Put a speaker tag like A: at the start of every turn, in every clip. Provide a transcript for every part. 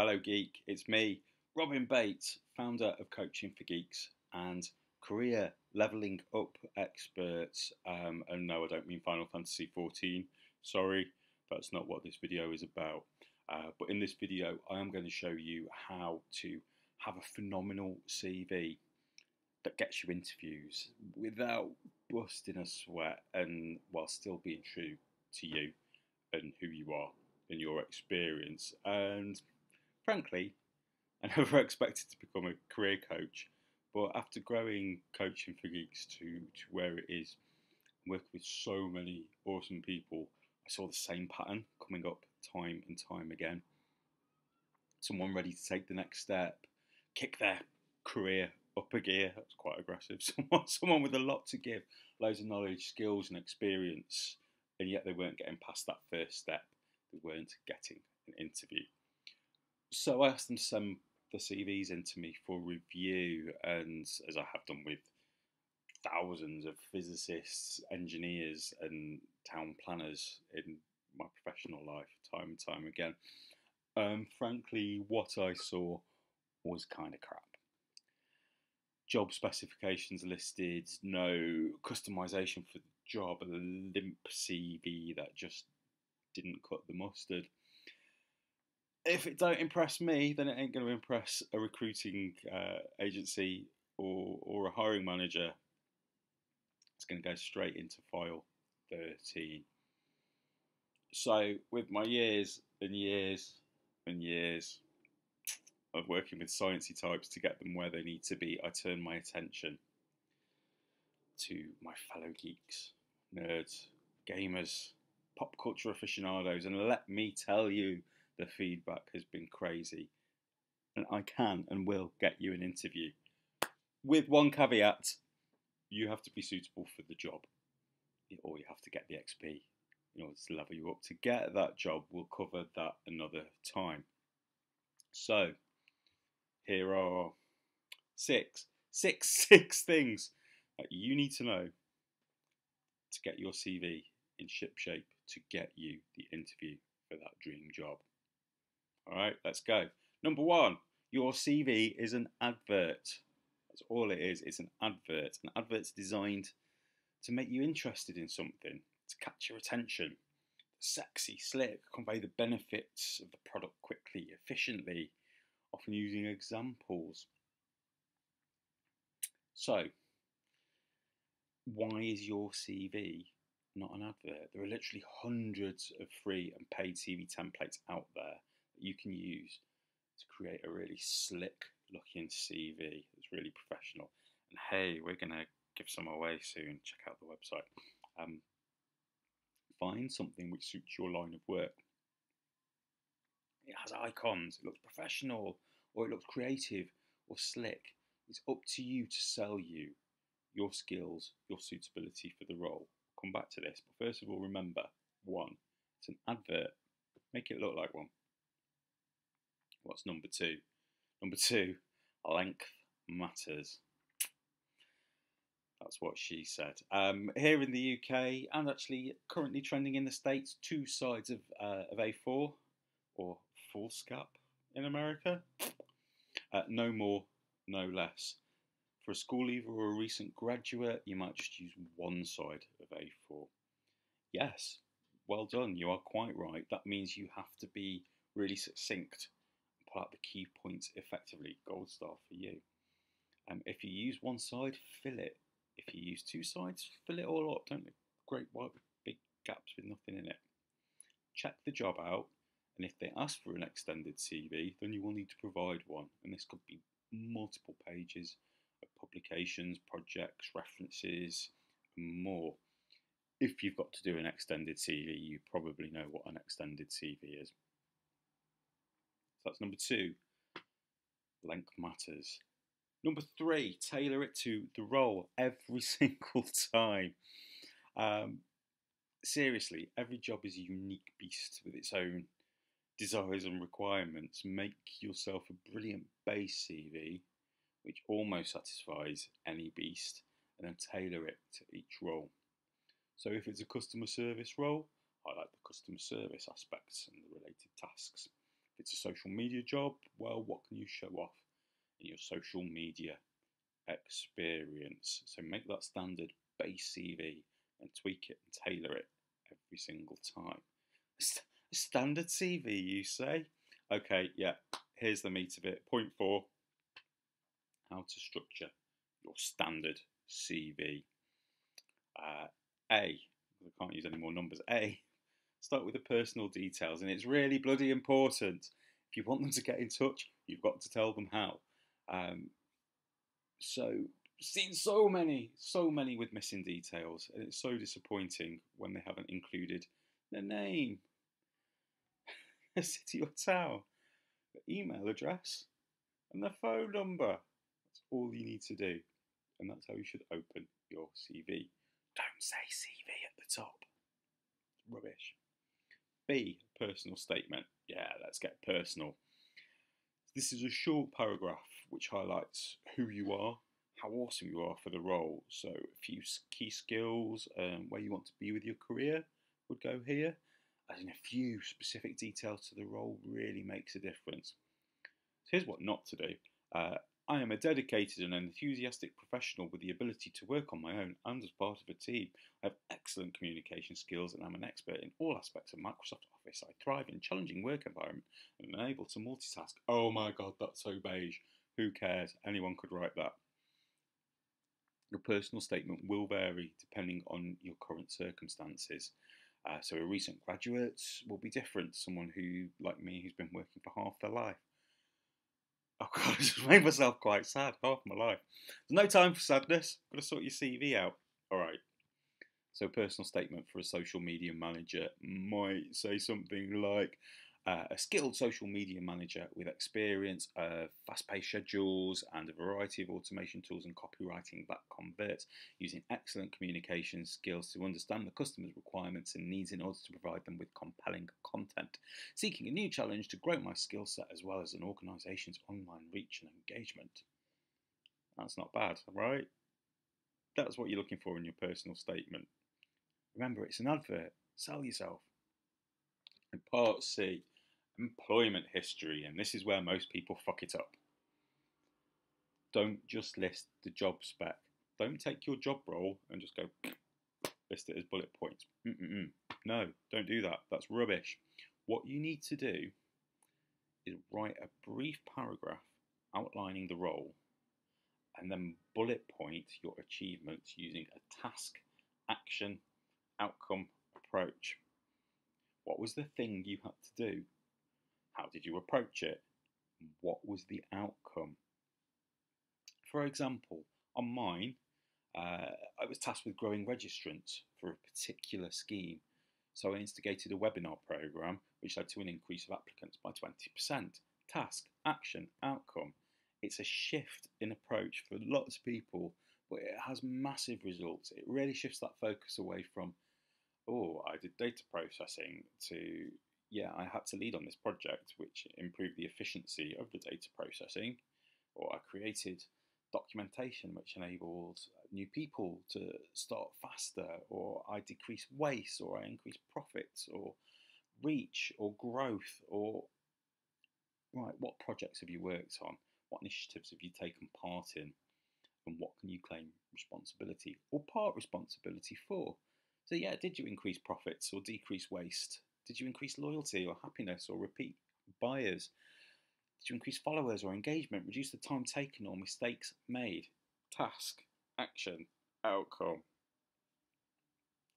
A: fellow geek. It's me, Robin Bates, founder of Coaching for Geeks and career leveling up experts. And no, I don't mean Final Fantasy 14. Sorry, that's not what this video is about. But in this video, I am going to show you how to have a phenomenal CV that gets you interviews without busting a sweat and while still being true to you and who you are and your experience. And frankly, I never expected to become a career coach, but after growing Coaching for Geeks to where it is, working with so many awesome people, I saw the same pattern coming up time and time again. Someone ready to take the next step, kick their career up a gear. That's quite aggressive. Someone with a lot to give, loads of knowledge, skills, and experience, and yet they weren't getting past that first step. They weren't getting an interview. So I asked them to send the CVs in to me for review, and as I have done with thousands of physicists, engineers, and town planners in my professional life, time and time again, frankly, what I saw was kind of crap. Job specifications listed, no customization for the job, a limp CV that just didn't cut the mustard. If it don't impress me, then it ain't going to impress a recruiting agency or a hiring manager. It's going to go straight into file 13. So with my years and years and years of working with sciencey types to get them where they need to be, I turn my attention to my fellow geeks, nerds, gamers, pop culture aficionados, and let me tell you, the feedback has been crazy, and I can and will get you an interview. With one caveat, you have to be suitable for the job, or you have to get the XP in order to level you up. To get that job, we'll cover that another time. So, here are six things that you need to know to get your CV in shipshape to get you the interview for that dream job. All right, let's go. Number one, your CV is an advert. That's all it is. It's an advert. An advert's designed to make you interested in something, to catch your attention. Sexy, slick, convey the benefits of the product quickly, efficiently, often using examples. So, why is your CV not an advert? There are literally hundreds of free and paid CV templates out there that you can use to create a really slick looking CV that's really professional. And hey, we're going to give some away soon. Check out the website. Find something which suits your line of work. It has icons, it looks professional, or it looks creative or slick. It's up to you to sell you your skills, your suitability for the role. I'll come back to this, but first of all, remember, one, it's an advert. Make it look like one. What's number two? Number two, length matters. That's what she said. Here in the UK, and actually currently trending in the States, two sides of A4, or foolscap in America. No more, no less. For a school leaver or a recent graduate, you might just use one side of A4. Yes, well done, you are quite right. That means you have to be really succinct and pull out the key points effectively. Gold star for you. If you use one side, fill it. If you use two sides, fill it all up. Don't great white big gaps with nothing in it. Check the job out, and if they ask for an extended CV, then you will need to provide one. And this could be multiple pages of publications, projects, references, and more. If you've got to do an extended CV, you probably know what an extended CV is. So that's number two. Length matters. Number three, tailor it to the role every single time. Seriously, every job is a unique beast with its own desires and requirements. Make yourself a brilliant base CV, which almost satisfies any beast, and then tailor it to each role. So if it's a customer service role, highlight the customer service aspects and the related tasks. If it's a social media job, well, what can you show off in your social media experience? So make that standard base CV and tweak it and tailor it every single time. Standard CV, you say? Okay, yeah, here's the meat of it. Point 4, how to structure your standard CV. I can't use any more numbers. A, start with the personal details, and it's really bloody important. If you want them to get in touch, you've got to tell them how. So, seen so many with missing details, and it's so disappointing when they haven't included their name, a city or town, the email address, and their phone number. That's all you need to do, and that's how you should open your CV. Don't say CV at the top. It's rubbish. B, personal statement. Yeah, let's get personal. This is a short paragraph which highlights who you are, how awesome you are for the role. So a few key skills, where you want to be with your career would go here. Adding a few specific details to the role really makes a difference. So here's what not to do. I am a dedicated and enthusiastic professional with the ability to work on my own and as part of a team. I have excellent communication skills and I'm an expert in all aspects of Microsoft Office. I thrive in challenging work environment and am able to multitask. Oh my god, that's so beige. Who cares? Anyone could write that. Your personal statement will vary depending on your current circumstances. So a recent graduate will be different to someone who, like me, who's been working for half their life. Oh god, I just made myself quite sad. Half my life. There's no time for sadness. Got to sort your CV out. All right. So, personal statement for a social media manager might say something like, a skilled social media manager with experience of fast-paced schedules and a variety of automation tools and copywriting that converts, using excellent communication skills to understand the customer's requirements and needs in order to provide them with compelling content. Seeking a new challenge to grow my skill set as well as an organisation's online reach and engagement. That's not bad, right? That's what you're looking for in your personal statement. Remember, it's an advert. Sell yourself. And part C, employment history, and this is where most people fuck it up. Don't just list the job spec. Don't take your job role and just go list it as bullet points. No, don't do that. That's rubbish. What you need to do is write a brief paragraph outlining the role and then bullet point your achievements using a task, action, outcome approach. What was the thing you had to do? How did you approach it? What was the outcome? For example, on mine, I was tasked with growing registrants for a particular scheme. So I instigated a webinar program which led to an increase of applicants by 20%. Task, action, outcome. It's a shift in approach for lots of people, but it has massive results. It really shifts that focus away from, oh, I did data processing, to, yeah, I had to lead on this project which improved the efficiency of the data processing, or I created documentation which enabled new people to start faster, or I decrease waste, or I increase profits, or reach, or growth, or, right, what projects have you worked on? What initiatives have you taken part in? And what can you claim responsibility or part responsibility for? So yeah, did you increase profits or decrease waste? Did you increase loyalty or happiness or repeat buyers? Did you increase followers or engagement, reduce the time taken or mistakes made? Task, action, outcome.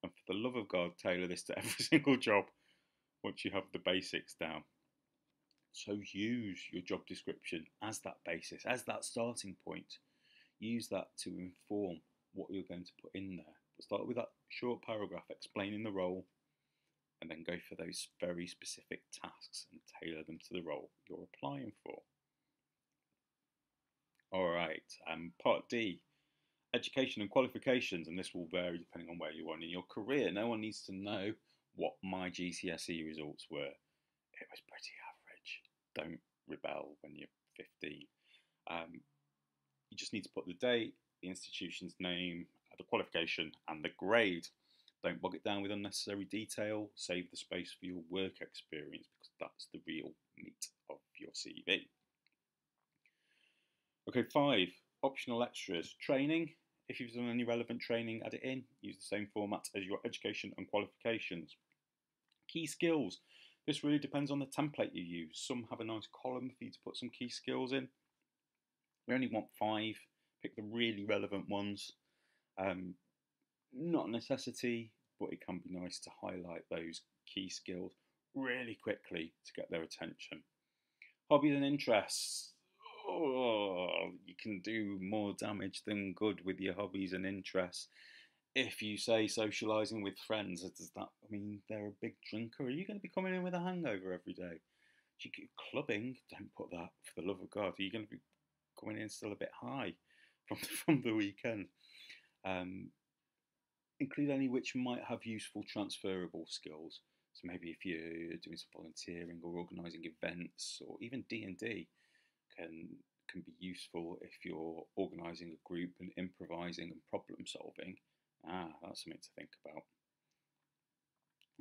A: And for the love of God, tailor this to every single job once you have the basics down. So use your job description as that basis, as that starting point. Use that to inform what you're going to put in there. But start with that short paragraph explaining the role, and then go for those very specific tasks and tailor them to the role you're applying for. All right, part D, education and qualifications, and this will vary depending on where you are in your career. No one needs to know what my GCSE results were. It was pretty average. Don't rebel when you're 15. You just need to put the date, the institution's name, the qualification, and the grade. Don't bog it down with unnecessary detail. Save the space for your work experience, because That's the real meat of your CV. Okay, 5, optional extras. Training. If you've done any relevant training, add it in. Use the same format as your education and qualifications. Key skills. This really depends on the template you use. Some have a nice column for you to put some key skills in. We only want 5. Pick the really relevant ones. Not a necessity, but it can be nice to highlight those key skills really quickly to get their attention. Hobbies and interests. Oh, you can do more damage than good with your hobbies and interests. If you say socialising with friends, does that mean they're a big drinker? Are you going to be coming in with a hangover every day? Clubbing, don't put that, for the love of God. Are you going to be coming in still a bit high from the weekend? Include any which might have useful transferable skills. So maybe if you're doing some volunteering or organising events, or even D&D can be useful if you're organising a group and improvising and problem solving. That's something to think about.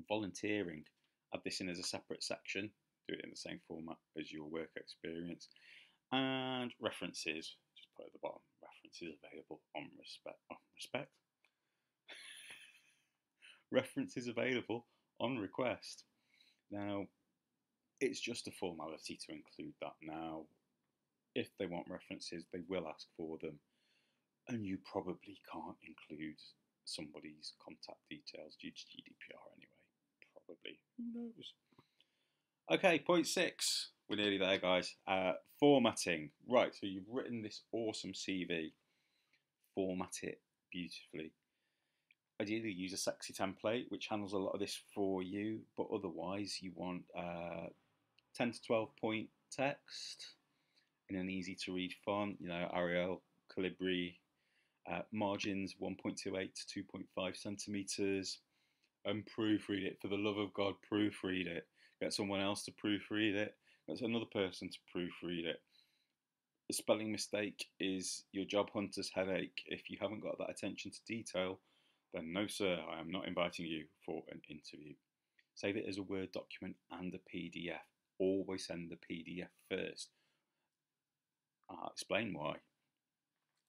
A: Volunteering, add this in as a separate section. Do it in the same format as your work experience. And references, just put at the bottom. References available on respect. References available on request. Now, it's just a formality to include that now. If they want references, they will ask for them. And you probably can't include somebody's contact details due to GDPR anyway. Probably. Who knows? Okay, point 6. We're nearly there, guys. Formatting. Right, so you've written this awesome CV. Format it beautifully. Ideally, use a sexy template, which handles a lot of this for you. But otherwise, you want 10 to 12 point text in an easy-to-read font. Arial, Calibri. Margins 1.28 to 2.5 centimeters, and proofread it. For the love of God, proofread it. Get someone else to proofread it. Get another person to proofread it. The spelling mistake is your job hunter's headache. If you haven't got that attention to detail, then no sir, I am not inviting you for an interview. Save it as a Word document and a PDF. Always send the PDF first. I'll explain why.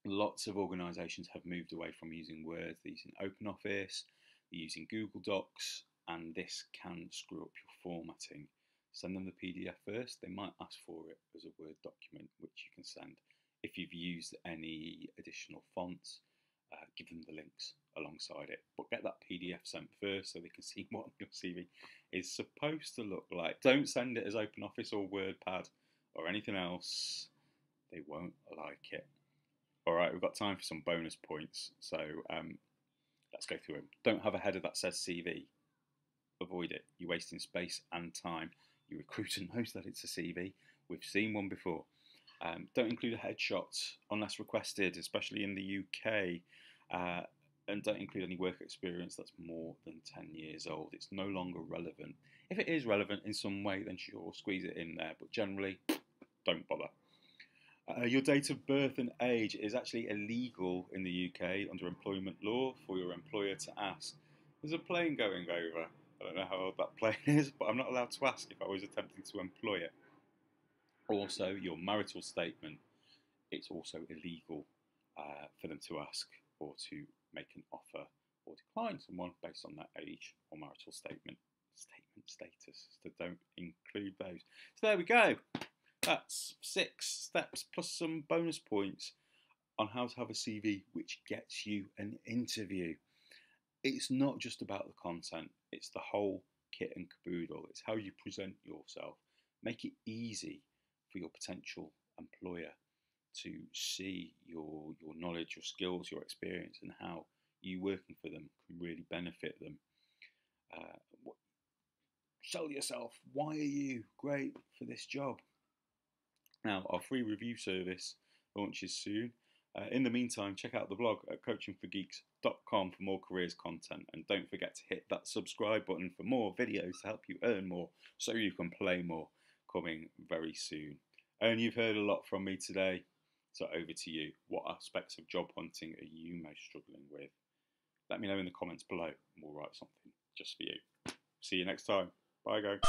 A: Lots of organisations have moved away from using Word. They're using OpenOffice, they're using Google Docs, and this can screw up your formatting. Send them the PDF first. They might ask for it as a Word document, which you can send. If you've used any additional fonts, give them the links alongside it. But get that PDF sent first so they can see what your CV is supposed to look like. Don't send it as OpenOffice or WordPad or anything else. They won't like it. All right, we've got time for some bonus points, so let's go through them. Don't have a header that says CV. Avoid it. You're wasting space and time. Your recruiter knows that it's a CV. We've seen one before. Don't include a headshot unless requested, especially in the UK. And don't include any work experience that's more than 10 years old. It's no longer relevant. If it is relevant in some way, then sure, squeeze it in there. But generally, don't bother. Your date of birth and age is actually illegal in the UK under employment law for your employer to ask. There's a plane going over. I don't know how old that plane is, but I'm not allowed to ask if I was attempting to employ it. Also, your marital statement, it's also illegal for them to ask or to make an offer or decline someone based on their age or marital statement status. So don't include those. So there we go. That's 6 steps plus some bonus points on how to have a CV which gets you an interview. It's not just about the content, it's the whole kit and caboodle. It's how you present yourself. Make it easy for your potential employer to see your knowledge, your skills, your experience, and how you working for them can really benefit them. Sell yourself. Why are you great for this job? Now, our free review service launches soon. In the meantime, check out the blog at coachingforgeeks.com for more careers content. And don't forget to hit that subscribe button for more videos to help you earn more so you can play more, coming very soon. And you've heard a lot from me today, so over to you. What aspects of job hunting are you most struggling with? Let me know in the comments below and we'll write something just for you. See you next time. Bye, guys.